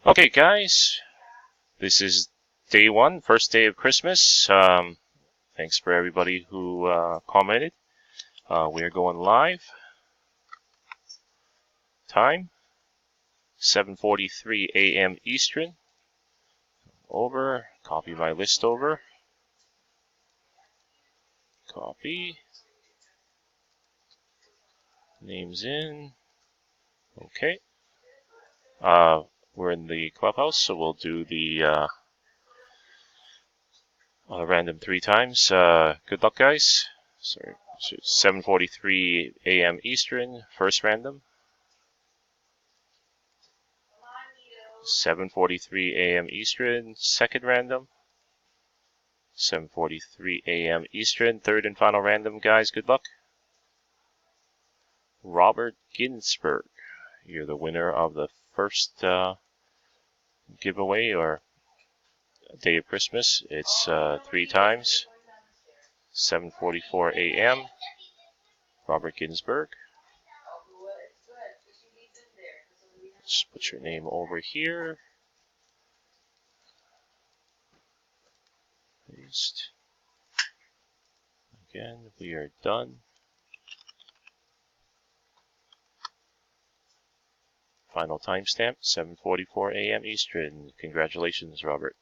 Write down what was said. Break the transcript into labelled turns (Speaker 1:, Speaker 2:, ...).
Speaker 1: Okay, guys, this is day one, first day of Christmas. Thanks for everybody who commented. We are going live. Time 7:43 a.m. Eastern. Over. Copy my list over. Copy. Names in. Okay. We're in the clubhouse, so we'll do the random 3 times. Good luck, guys. Sorry, 7:43 a.m. Eastern. First random. 7:43 a.m. Eastern. Second random. 7:43 a.m. Eastern. Third and final random, guys. Good luck. Robert Ginsburg. You're the winner of the first giveaway or day of Christmas. It's 3 times. 7:44 a.m. Robert Ginsburg. Just put your name over here. Paste. Again, we are done. Final timestamp, 7:44 a.m. Eastern. Congratulations, Robert.